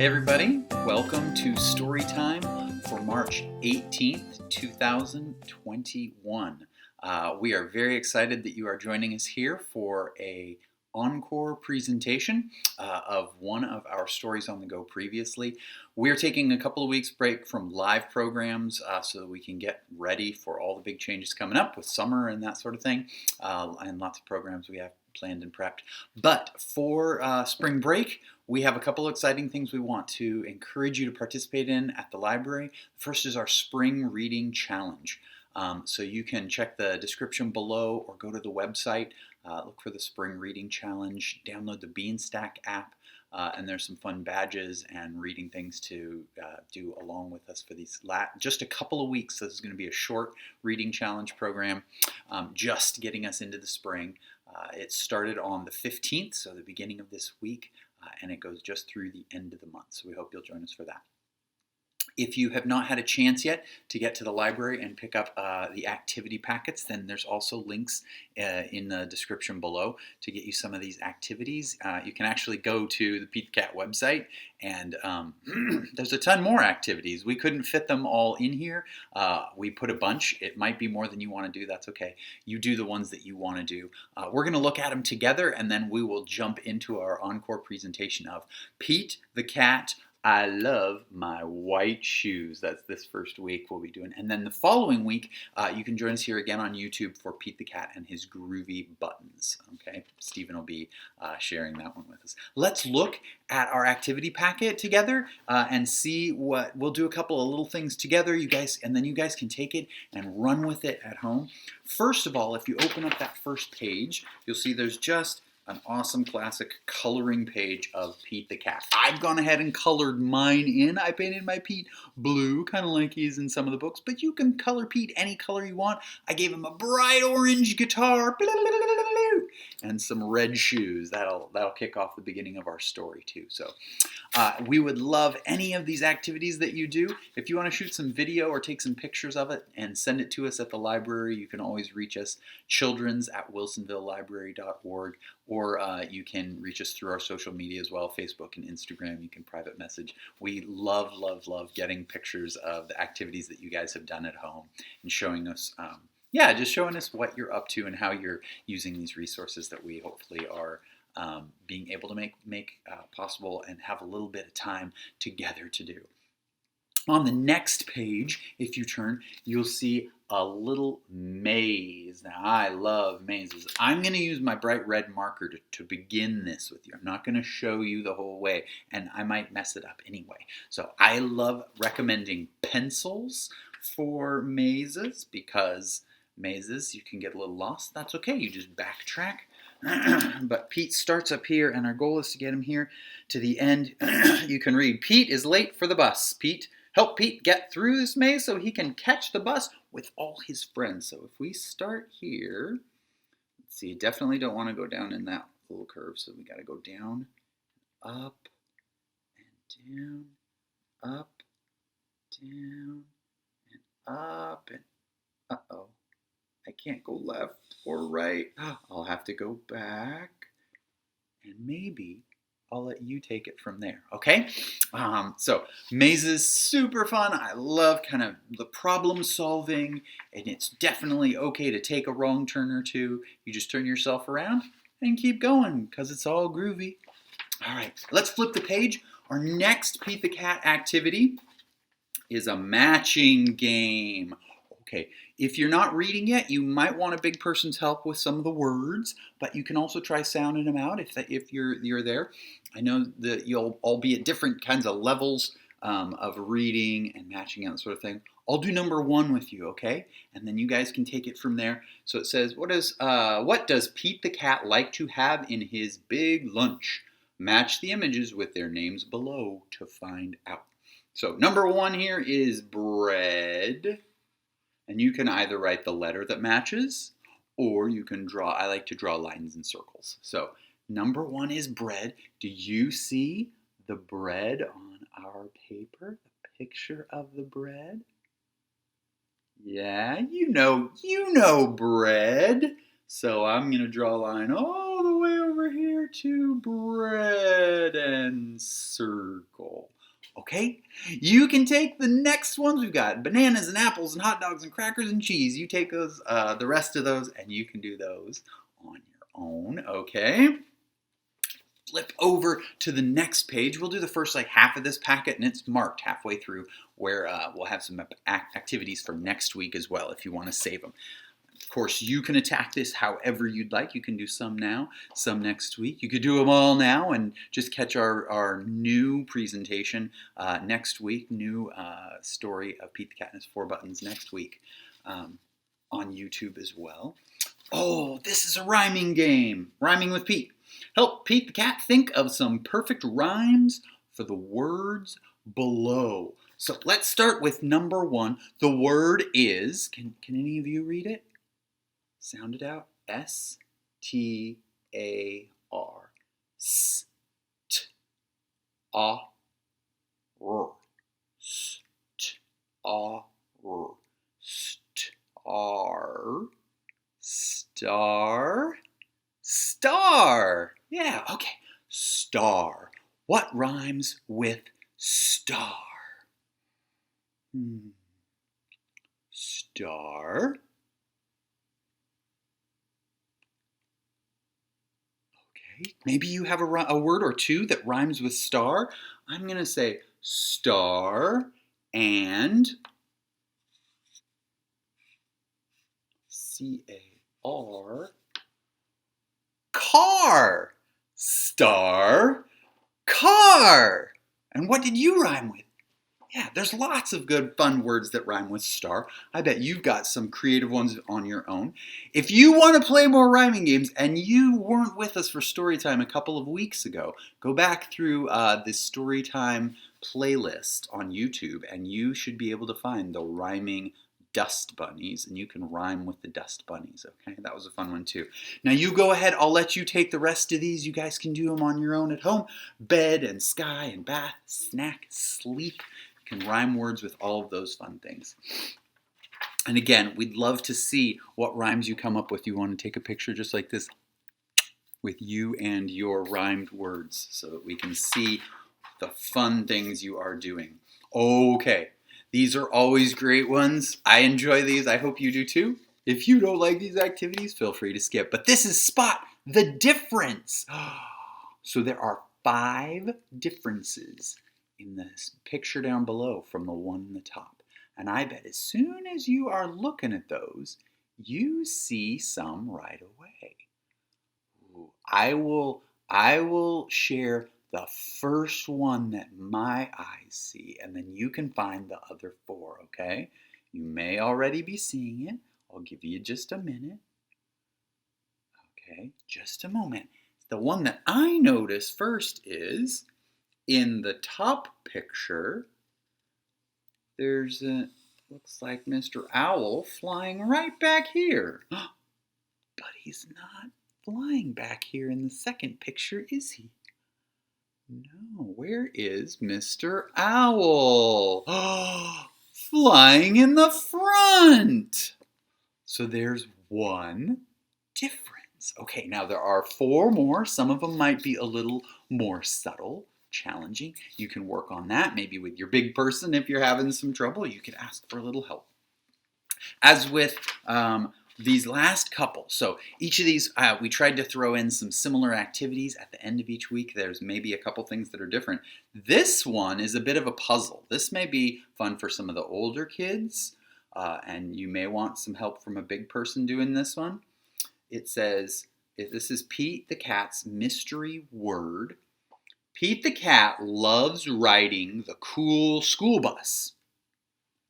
Hey everybody, welcome to Storytime for March 18th, 2021. We are very excited that you are joining us here for a Encore presentation of one of our stories on the go previously. We're taking a couple of weeks break from live programs so that we can get ready for all the big changes coming up with summer and that sort of thing, and lots of programs we have planned and prepped. But for spring break, we have a couple of exciting things we want to encourage you to participate in at the library. First is our Spring Reading Challenge. So you can check the description below or go to the website, look for the Spring Reading Challenge, download the Beanstack app, and there's some fun badges and reading things to do along with us for these just a couple of weeks. So this is going to be a short reading challenge program, just getting us into the spring. It started on the 15th, so the beginning of this week, and it goes just through the end of the month. So we hope you'll join us for that. If you have not had a chance yet to get to the library and pick up the activity packets, then there's also links in the description below to get you some of these activities. You can actually go to the Pete the Cat website, and there's a ton more activities. We couldn't fit them all in here. We put a bunch. It might be more than you want to do. That's okay. You do the ones that you want to do. We're going to look at them together, and then we will jump into our encore presentation of Pete the Cat. I love my white shoes. That's this first week we'll be doing. And then the following week, you can join us here again on YouTube for Pete the Cat and his groovy buttons. Okay, Stephen will be sharing that one with us. Let's look at our activity packet together and see what, we'll do a couple of little things together, you guys, and then you guys can take it and run with it at home. First of all, if you open up that first page, you'll see there's just an awesome classic coloring page of Pete the Cat. I've gone ahead and colored mine in. I painted my Pete blue, kind of like he's in some of the books, but you can color Pete any color you want. I gave him a bright orange guitar and some red shoes. That'll kick off the beginning of our story too. So we would love any of these activities that you do. If you want to shoot some video or take some pictures of it and send it to us at the library, you can always reach us, childrens@wilsonvillelibrary.org, or you can reach us through our social media as well, Facebook and Instagram. You can private message. We love, love, love getting pictures of the activities that you guys have done at home and showing us, just showing us what you're up to and how you're using these resources that we hopefully are being able to make possible and have a little bit of time together to do. On the next page, if you turn, you'll see a little maze. Now, I love mazes. I'm going to use my bright red marker to begin this with you. I'm not going to show you the whole way, and I might mess it up anyway. So I love recommending pencils for mazes, because mazes, you can get a little lost. That's okay. You just backtrack. But Pete starts up here, and our goal is to get him here to the end. You can read, Pete is late for the bus. Help Pete get through this maze so he can catch the bus with all his friends. So if we start here, let's see, definitely don't want to go down in that little curve. So we got to go down, up, and down, up, down, and up, and uh-oh. I can't go left or right. I'll have to go back, and maybe I'll let you take it from there, okay? So mazes, super fun. I love kind of the problem solving, and it's definitely okay to take a wrong turn or two. You just turn yourself around and keep going, because it's all groovy. All right, let's flip the page. Our next Pete the Cat activity is a matching game. Okay, if you're not reading yet, you might want a big person's help with some of the words, but you can also try sounding them out if you're there. I know that you'll all be at different kinds of levels of reading and matching out, sort of thing. I'll do number 1 with you, okay? And then you guys can take it from there. So it says, what does Pete the Cat like to have in his big lunch? Match the images with their names below to find out. So number 1 here is bread. And you can either write the letter that matches, or you can draw. I like to draw lines and circles. So number 1 is bread. Do you see the bread on our paper? The picture of the bread? Yeah, you know bread. So I'm going to draw a line all the way over here to bread and circle. Okay? You can take the next ones. We've got bananas and apples and hot dogs and crackers and cheese. You take those, the rest of those, and you can do those on your own. Okay? Flip over to the next page. We'll do the first like half of this packet, and it's marked halfway through, where we'll have some activities for next week as well if you want to save them. Of course, you can attack this however you'd like. You can do some now, some next week. You could do them all now and just catch our new presentation next week, new story of Pete the Cat and his 4 buttons next week on YouTube as well. Oh, this is a rhyming game, Rhyming with Pete. Help Pete the Cat think of some perfect rhymes for the words below. So let's start with number 1. The word is, can any of you read it? Sound it out. S-T-A-R. S-T-A-R. S-T-A-R. Star. Star. Star. Yeah, okay. Star. What rhymes with star? Star. Okay, maybe you have a word or two that rhymes with star. I'm going to say star and C-A-R. Car. Star. Car. And what did you rhyme with? Yeah, there's lots of good fun words that rhyme with star. I bet you've got some creative ones on your own. If you want to play more rhyming games and you weren't with us for Storytime a couple of weeks ago, go back through this Storytime playlist on YouTube and you should be able to find the rhyming dust bunnies, and you can rhyme with the dust bunnies. Okay, that was a fun one too. Now you go ahead, I'll let you take the rest of these. You guys can do them on your own at home. Bed and sky and bath, snack, sleep. You can rhyme words with all of those fun things. And again, we'd love to see what rhymes you come up with. You want to take a picture just like this with you and your rhymed words so that we can see the fun things you are doing. Okay. These are always great ones. I enjoy these. I hope you do too. If you don't like these activities, feel free to skip. But this is Spot the Difference. So there are 5 differences in this picture down below from the one in the top. And I bet as soon as you are looking at those, you see some right away. Ooh, I will share the first one that my eyes see, and then you can find the other 4, okay? You may already be seeing it. I'll give you just a minute. Okay, just a moment. The one that I notice first is in the top picture, there's looks like Mr. Owl flying right back here. But he's not flying back here in the second picture, is he? No, where is Mr. Owl? Flying in the front. So there's one difference. Okay, now there are 4 more. Some of them might be a little more subtle, challenging. You can work on that, maybe with your big person. If you're having some trouble, you could ask for a little help. As with these last couple, so each of these, we tried to throw in some similar activities at the end of each week. There's maybe a couple things that are different. This one is a bit of a puzzle. This may be fun for some of the older kids, and you may want some help from a big person doing this one. It says, this is Pete the Cat's mystery word. Pete the Cat loves riding the cool school bus.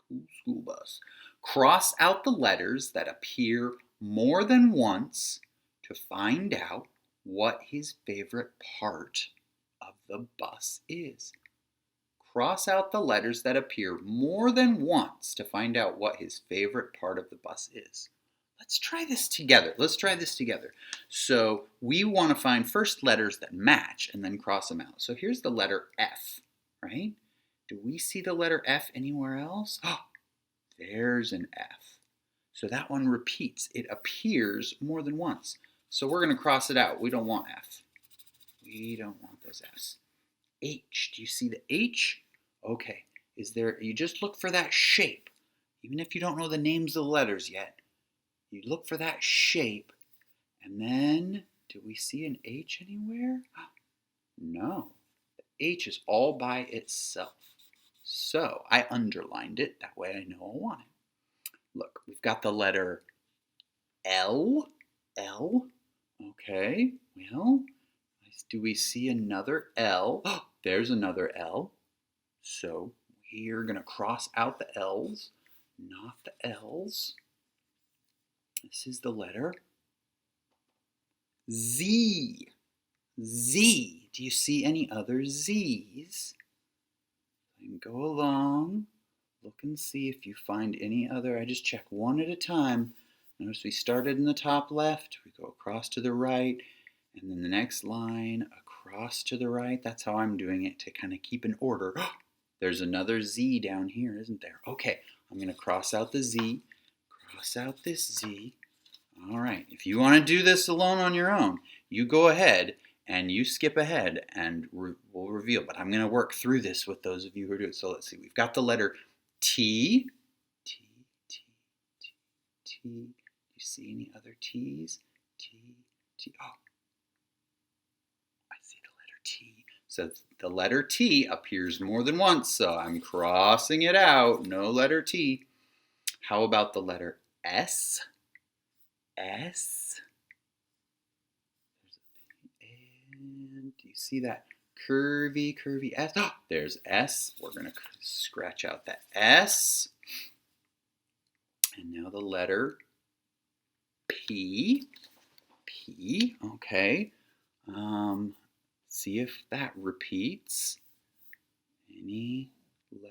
Cool school bus. Cross out the letters that appear more than once to find out what his favorite part of the bus is. Cross out the letters that appear more than once to find out what his favorite part of the bus is. Let's try this together. So we want to find first letters that match and then cross them out. So here's the letter F, right? Do we see the letter F anywhere else? There's an F. So that one repeats. It appears more than once. So we're going to cross it out. We don't want F. We don't want those Fs. H. Do you see the H? Okay, you just look for that shape. Even if you don't know the names of the letters yet, you look for that shape. And then, do we see an H anywhere? No, the H is all by itself. So I underlined it, that way I know I want it. Look, we've got the letter L. L. Okay, well, do we see another L? There's another L. So we're going to cross out the L's, not the L's. This is the letter Z. Z. Do you see any other Z's? And go along, look and see if you find any other. I just check one at a time. Notice we started in the top left, we go across to the right, and then the next line across to the right. That's how I'm doing it to kind of keep an order. There's another Z down here, isn't there? Okay, I'm going to cross out the Z, cross out this Z. All right, if you want to do this alone on your own, you go ahead and you skip ahead and we'll reveal. But I'm going to work through this with those of you who do it. So let's see. We've got the letter T. T, T, T, T. Do you see any other T's? T, T. Oh, I see the letter T. So the letter T appears more than once, so I'm crossing it out. No letter T. How about the letter S? S. And do you see that curvy S? Oh, there's S. We're going to scratch out that S. And now the letter P. P. Okay. See if that repeats. Any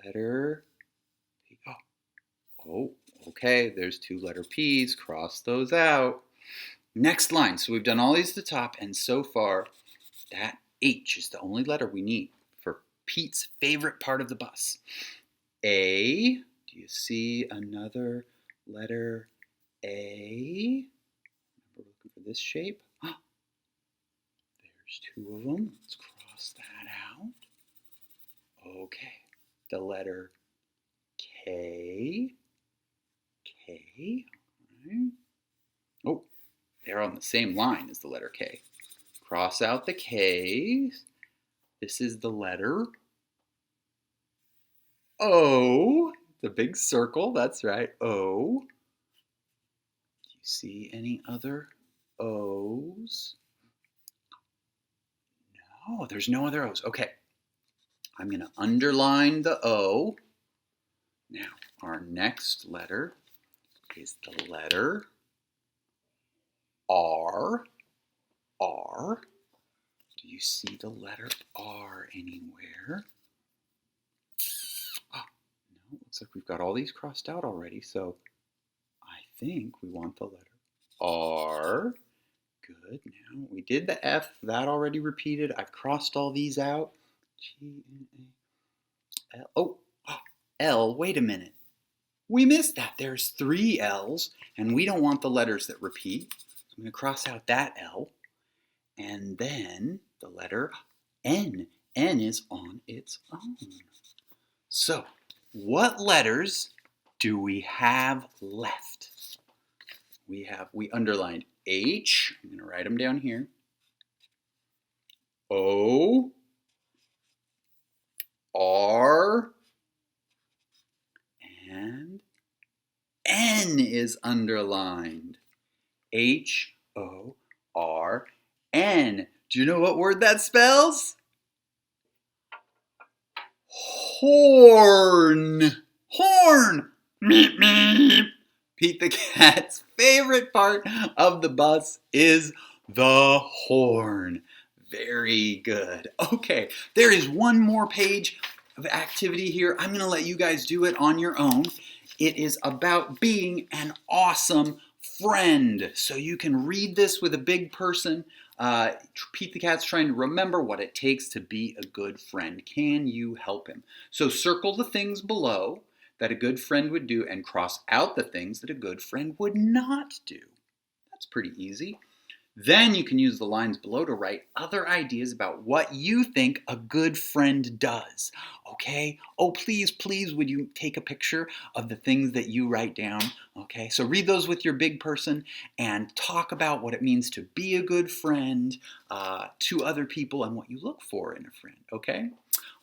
letter P. Oh, okay. There's two letter P's. Cross those out. Next line. So we've done all these at the top, and so far, that H is the only letter we need for Pete's favorite part of the bus. A. Do you see another letter A? Remember looking for this shape? There's two of them. Let's cross that out. Okay. The letter K. K. All right. Oh, they're on the same line as the letter K. Cross out the K's. This is the letter O. The big circle, that's right, O. Do you see any other O's? No, there's no other O's. Okay, I'm going to underline the O. Now, our next letter is the letter R. R. Do you see the letter R anywhere? Oh, no, looks like we've got all these crossed out already, so I think we want the letter R. Good. Now, we did the F. That already repeated. I've crossed all these out. G-N-A-L. Oh, L. Wait a minute. We missed that. There's three L's, and we don't want the letters that repeat. So I'm going to cross out that L. And then the letter N. N is on its own. So, what letters do we have left? We underlined H. I'm going to write them down here. O. R. And N is underlined. H. O. R. N. Do you know what word that spells? Horn. Horn. Meep, meep. Pete the Cat's favorite part of the bus is the horn. Very good. Okay, there is one more page of activity here. I'm going to let you guys do it on your own. It is about being an awesome friend. So you can read this with a big person. Pete the Cat's trying to remember what it takes to be a good friend. Can you help him? So circle the things below that a good friend would do and cross out the things that a good friend would not do. That's pretty easy. Then you can use the lines below to write other ideas about what you think a good friend does. Okay? Oh, please, please, would you take a picture of the things that you write down? Okay? So read those with your big person and talk about what it means to be a good friend to other people and what you look for in a friend. Okay?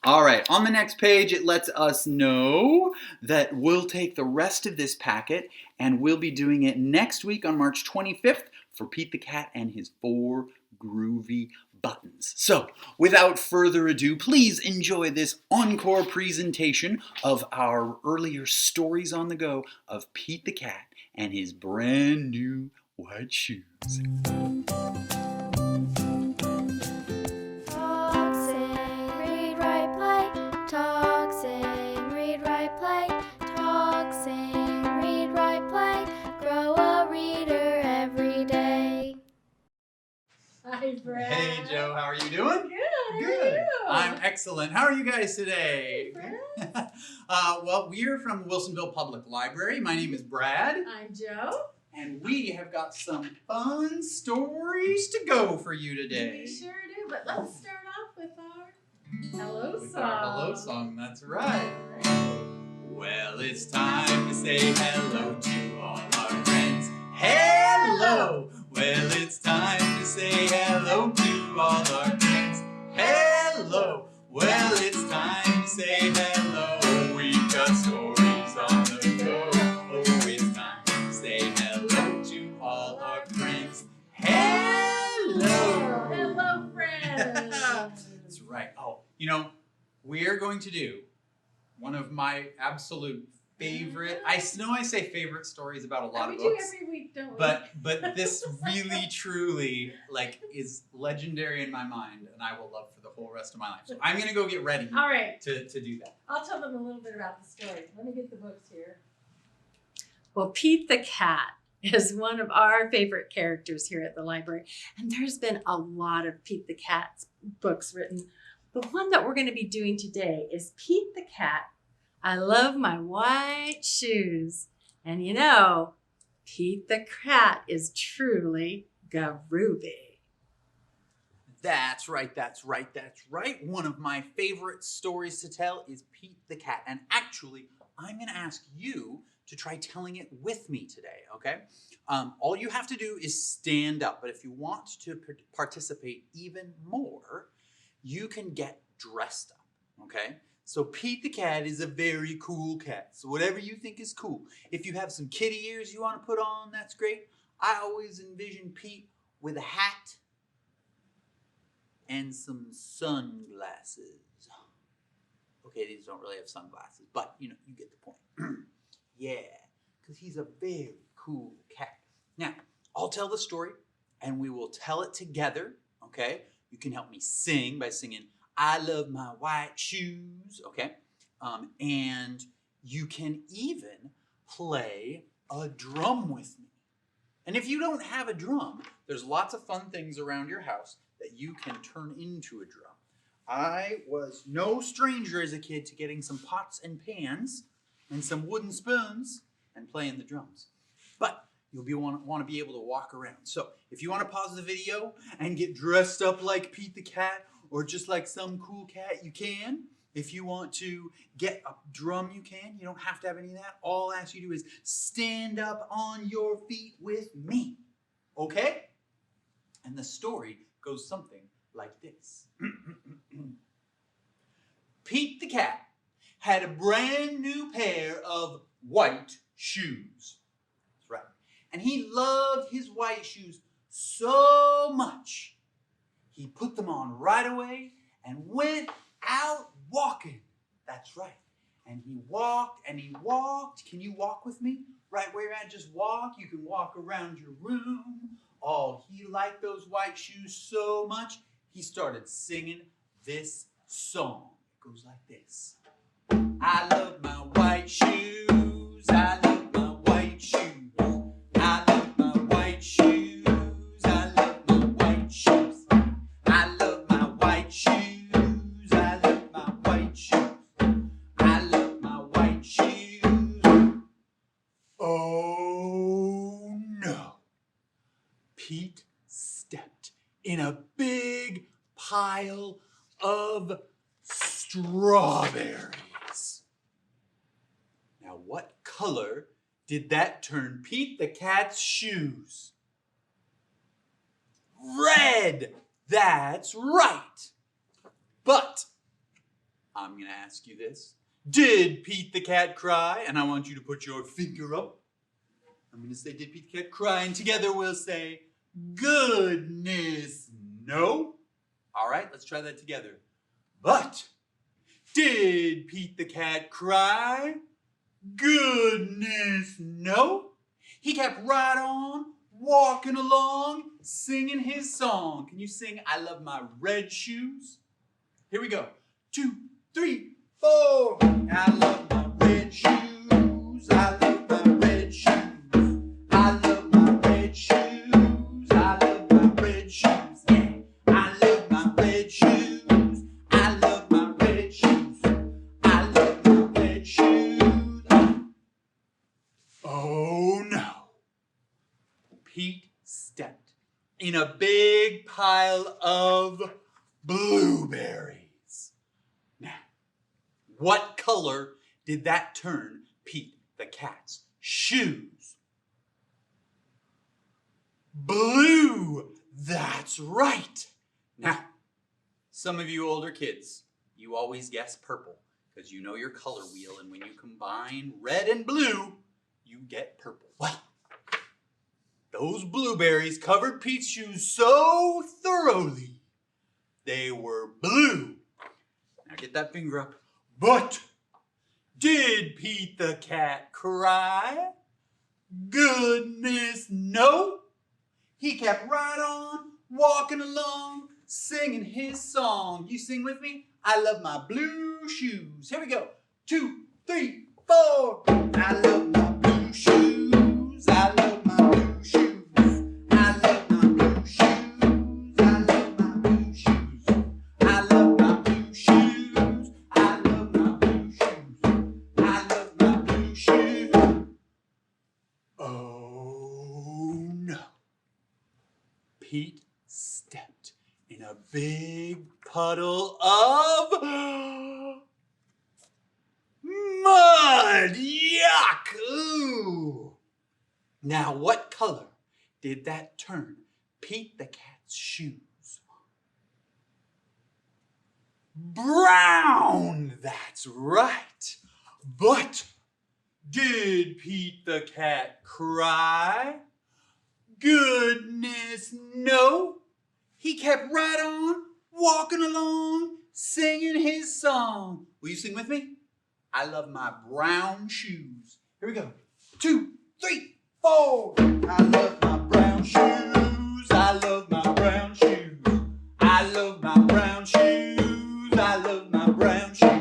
All right, on the next page, it lets us know that we'll take the rest of this packet and we'll be doing it next week on March 25th for Pete the Cat and his 4 groovy buttons. So, without further ado, please enjoy this encore presentation of our earlier stories on the go of Pete the Cat and his brand new white shoes. Hi, Brad. Hey, Joe. How are you doing? Good. Good. How are you? I'm excellent. How are you guys today? Hey, Brad. Well, we're from Wilsonville Public Library. My name is Brad. I'm Joe. And we have got some fun stories to go for you today. We sure do, but let's start off with our hello With song. our hello song, that's right. Well, it's time to say hello to all our friends. Hello! Well, it's time to say hello to all our friends. Hello! Well, it's time to say hello. We've got stories on the go. Oh, it's time to say hello to all our friends. Hello! Hello, friends. That's right. Oh, you know, we're going to do one of my absolute favorite, I know I say favorite stories about a lot of books. We do every week, don't we? But this really, truly, like, is legendary in my mind, and I will love for the whole rest of my life. So I'm going to go get ready All right. to do that. I'll tell them a little bit about the story. Let me get the books here. Well, Pete the Cat is one of our favorite characters here at the library. And there's been a lot of Pete the Cat's books written. The one that we're going to be doing today is Pete the Cat, I Love My White Shoes. And you know, Pete the Cat is truly groovy. That's right, that's right, that's right. One of my favorite stories to tell is Pete the Cat. And actually, I'm going to ask you to try telling it with me today, okay? All you have to do is stand up. But if you want to participate even more, you can get dressed up, okay? So Pete the Cat is a very cool cat. So whatever you think is cool. If you have some kitty ears you want to put on, that's great. I always envision Pete with a hat and some sunglasses. Okay, these don't really have sunglasses, but you know, you get the point. Yeah, because he's a very cool cat. Now, I'll tell the story and we will tell it together, okay? You can help me sing by singing I Love My White Shoes, okay? And you can even play a drum with me. And if you don't have a drum, there's lots of fun things around your house that you can turn into a drum. I was no stranger as a kid to getting some pots and pans and some wooden spoons and playing the drums. But you'll want to be able to walk around. So if you want to pause the video and get dressed up like Pete the Cat or just like some cool cat, you can. If you want to get a drum, you can. You don't have to have any of that. All I ask you to do is stand up on your feet with me. Okay? And the story goes something like this. Pete the Cat had a brand new pair of white shoes. That's right. And he loved his white shoes so much, he put them on right away and went out walking. That's right. And he walked and he walked. Can you walk with me? Right where you're at, just walk. You can walk around your room. Oh, he liked those white shoes so much, he started singing this song. It goes like this. I love my white shoes. I love my white shoes. I love my white shoes. I love my white shoes. I love my white shoes. I love my white shoes. I love my white shoes. Oh no. Pete stepped in a big pile of strawberries. Now, what color did that turn Pete the cat's shoes? Red! That's right! But I'm going to ask you this. Did Pete the cat cry? And I want you to put your finger up. I'm going to say, did Pete the cat cry? And together we'll say, goodness, no. All right, let's try that together. But did Pete the cat cry? Goodness, no. He kept right on walking along, singing his song. Can you sing I Love My Red Shoes? Here we go. 2, 3, 4. I love my red shoes. I love my red shoes. I love my red shoes. I love my red shoes. Yeah. I love my red shoes. I love my red shoes. I love my red shoes. Oh no. Pete stepped in a big pile of blueberries. Now, what color did that turn Pete the cat's shoes? Blue! That's right! Now, some of you older kids, you always guess purple because you know your color wheel, and when you combine red and blue, you get purple. Well, those blueberries covered Pete's shoes so thoroughly, they were blue. Now get that finger up. But did Pete the cat cry? Goodness, no. He kept right on, walking along, singing his song. You sing with me? I love my blue shoes. Here we go. 2, 3, 4. I love my blue shoes. I love my blue shoes. I love my blue shoes. I love my blue shoes. I love my blue shoes. I love my blue shoes. I love my blue shoes. Oh no. Pete stepped in a big puddle of mud. Yuck! Ooh. Now, what color did that turn Pete the cat's shoes? Brown! That's right. But did Pete the cat cry? Goodness, no. He kept right on, walking along, singing his song. Will you sing with me? I love my brown shoes. Here we go. 2, 3, 4. I love my brown shoes. I love my brown shoes. I love my brown shoes. I love my brown shoes.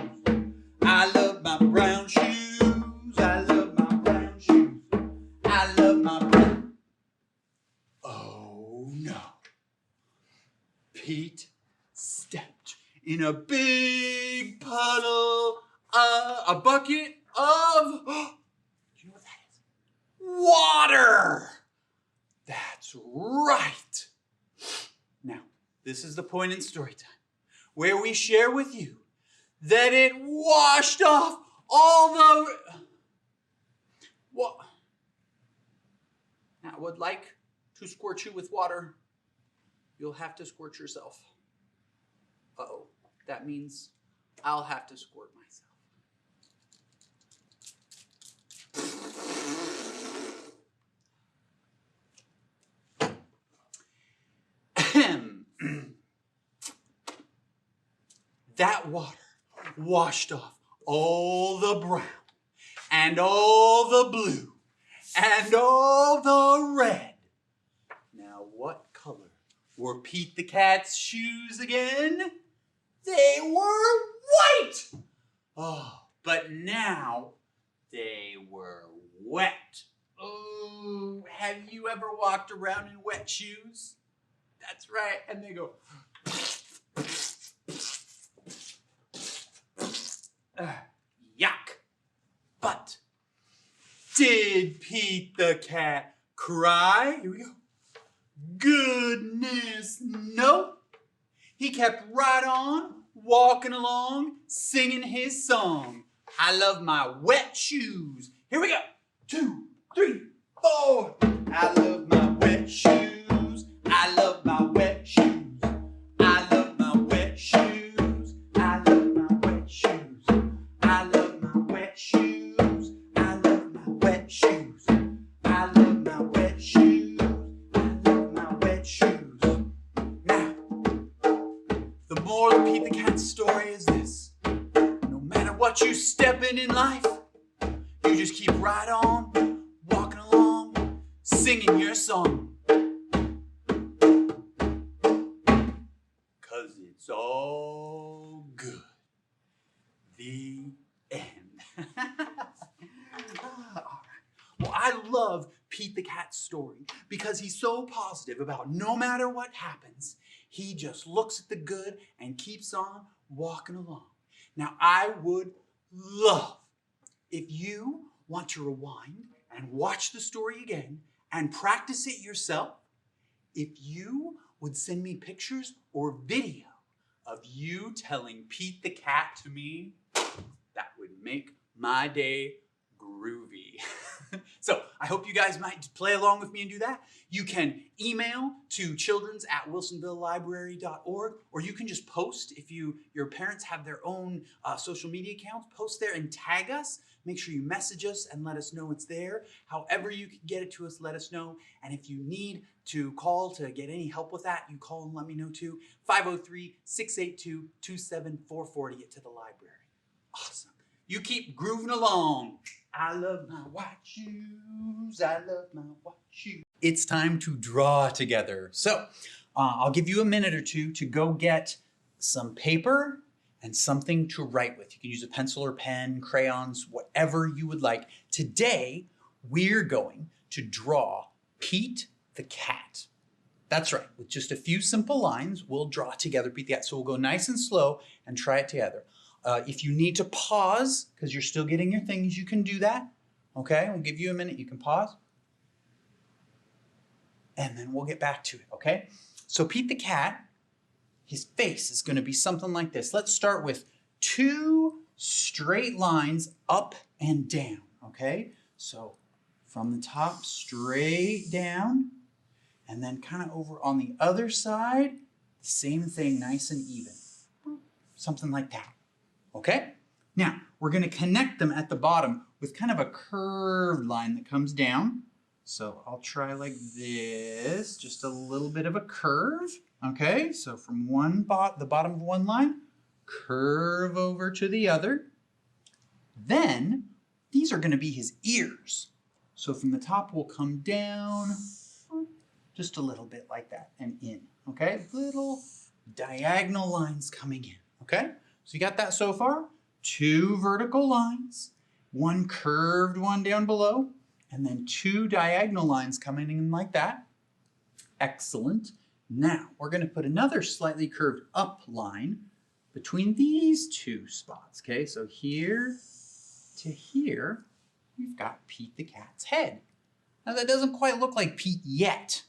I love my brown shoes. I love my brown shoes. I love my brown. Oh no. Pete stepped in a big puddle, a bucket of, do you know what that is? Water! That's right. Now, this is the point in Storytime where we share with you that it washed off all the... What? Now, I would like to squirt you with water. You'll have to squirt yourself. Uh-oh. That means I'll have to squirt myself. That water washed off all the brown and all the blue and all the red. Now, what color were Pete the cat's shoes again? They were white. Oh, but now they were wet. Oh, have you ever walked around in wet shoes? That's right, and they go... yuck. But did Pete the cat cry? Here we go. Goodness answers no. He kept right on, walking along, singing his song. I love my wet shoes. Here we go. 2, 3, 4. I love my wet shoes. I love my wet shoes. I love my wet shoes. I love my wet shoes. I love my wet shoes. I love my wet shoes. I love my wet shoes. I love my wet shoes. Now, the moral of Pete the Cat's story is this. No matter what you step in life, you just keep right on, walking along, singing your song. 'Cause it's all good. The end. Well, I love Pete the Cat's story because he's so positive about no matter what happens, he just looks at the good and keeps on walking along. Now, I would love if you want to rewind and watch the story again and practice it yourself, if you would send me pictures or video of you telling Pete the Cat to me, that would make my day groovy. So I hope you guys might play along with me and do that. You can email to childrens@wilsonvillelibrary.org, or you can just post if your parents have their own social media accounts. Post there and tag us. Make sure you message us and let us know it's there. However you can get it to us, let us know. And if you need to call to get any help with that, you call and let me know too. 503-682-2744 to get to the library. Awesome. You keep grooving along. I love my white shoes. I love my white shoes. It's time to draw together. So I'll give you a minute or two to go get some paper and something to write with. You can use a pencil or pen, crayons, whatever you would like. Today, we're going to draw Pete the Cat. That's right. With just a few simple lines, we'll draw together Pete the Cat. So we'll go nice and slow and try it together. If you need to pause because you're still getting your things, you can do that. Okay, we'll give you a minute. You can pause. And then we'll get back to it, okay? So Pete the Cat, his face is going to be something like this. Let's start with 2 straight lines up and down, okay? So from the top, straight down, and then kind of over on the other side, same thing, nice and even. Something like that. Okay? Now, we're going to connect them at the bottom with kind of a curved line that comes down. So I'll try like this, just a little bit of a curve. Okay? So from the bottom of one line, curve over to the other. Then, these are going to be his ears. So from the top, we'll come down just a little bit like that and in. Okay? Little diagonal lines coming in. Okay? So you got that so far? 2 vertical lines, 1 curved one down below, and then 2 diagonal lines coming in like that. Excellent. Now, we're going to put another slightly curved up line between these 2 spots. Okay, so here to here, we've got Pete the Cat's head. Now, that doesn't quite look like Pete yet,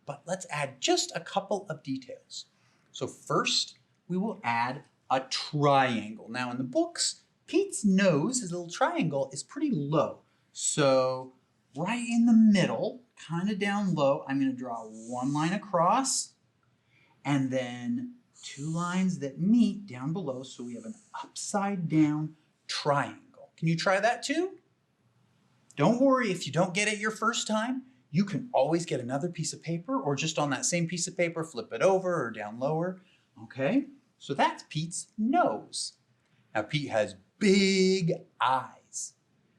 but let's add just a couple of details. So first, we will add a triangle. Now in the books, Pete's nose, his little triangle, is pretty low. So right in the middle, kind of down low, I'm going to draw 1 line across and then 2 lines that meet down below. So we have an upside down triangle. Can you try that too? Don't worry if you don't get it your first time. You can always get another piece of paper or just on that same piece of paper, flip it over or down lower. Okay? So that's Pete's nose. Now Pete has big eyes,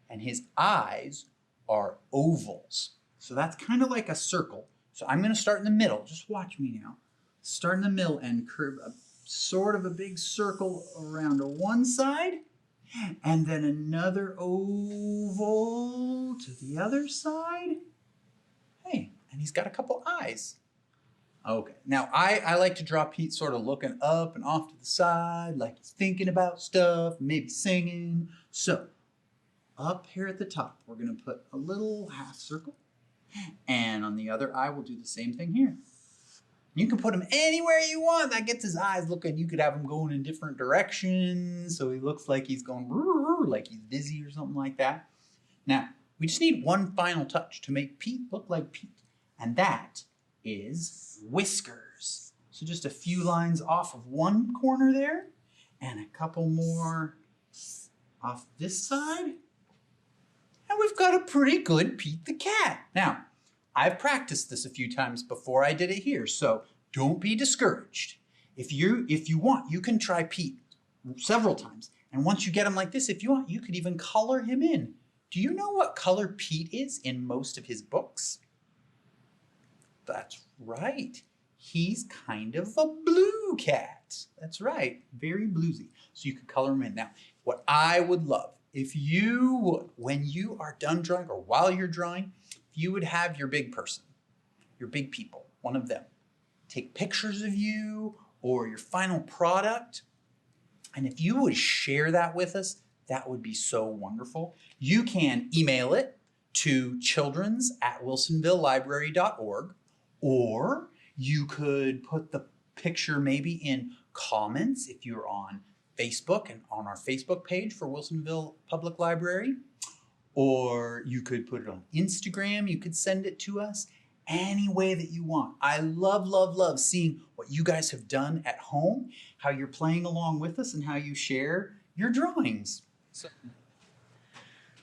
and his eyes are ovals. So that's kind of like a circle. So I'm going to start in the middle. Just watch me now. Start in the middle and curve sort of a big circle around to one side, and then another oval to the other side. Hey, and he's got a couple eyes. Okay, now I like to draw Pete sort of looking up and off to the side, like he's thinking about stuff, maybe singing. So, up here at the top, we're going to put a little half circle. And on the other eye, we'll do the same thing here. You can put him anywhere you want. That gets his eyes looking. You could have him going in different directions so he looks like he's going like he's dizzy or something like that. Now, we just need one final touch to make Pete look like Pete, and that is whiskers. So just a few lines off of one corner there and a couple more off this side. And we've got a pretty good Pete the Cat. Now, I've practiced this a few times before I did it here, so don't be discouraged. If you want, you can try Pete several times. And once you get him like this, if you want, you could even color him in. Do you know what color Pete is in most of his books? That's right. He's kind of a blue cat. That's right. Very bluesy. So you could color him in. Now, what I would love, if you would, when you are done drawing or while you're drawing, you would have your big person, your big people, one of them, take pictures of you or your final product. And if you would share that with us, that would be so wonderful. You can email it to childrens@wilsonvillelibrary.org, or you could put the picture maybe in comments if you're on Facebook and on our Facebook page for Wilsonville Public Library. Or you could put it on Instagram. You could send it to us any way that you want. I love, love, love seeing what you guys have done at home, how you're playing along with us, and how you share your drawings. So,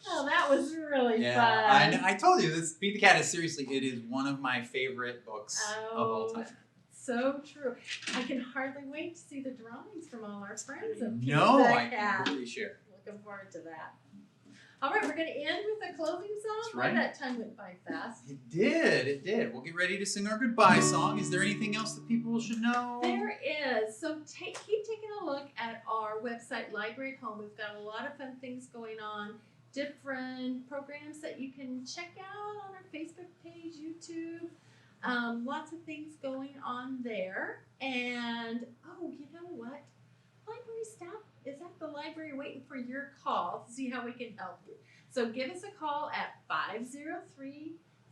Oh, that was really fun. I told you, this Pete the Cat is seriously, it is one of my favorite books of all time. So true. I can hardly wait to see the drawings from all our friends of Pete the I Cat. can really share. Looking forward to that. All right, we're going to end with a closing song. That's right. Boy, that time went by fast. It did. We'll get ready to sing our goodbye song. Is there anything else that people should know? There is. So keep taking a look at our website, Library at Home. We've got a lot of fun things going on, different programs that you can check out on our Facebook page, YouTube. Lots of things going on there. And, oh, you know what? Library staff is at the library waiting for your call to see how we can help you. So give us a call at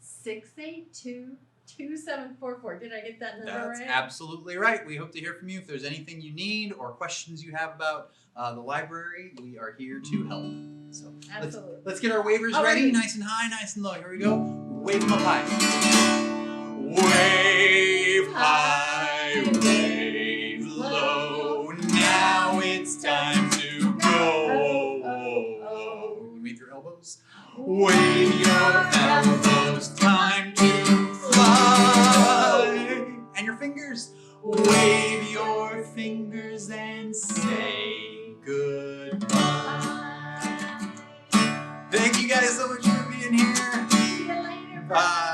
503-682-2744. Did I get that number right? That's absolutely right. We hope to hear from you. If there's anything you need or questions you have about the library, we are here to help. So Absolutely. let's get our wavers ready. Right. Nice and high, nice and low. Here we go. Wave them up high. Wave high, wave low. Now it's time to go. You wave your elbows. Wave your elbows. Time to fly. And your fingers. Wave your fingers and say goodbye. Thank you guys so much for being here. See you later. Bye.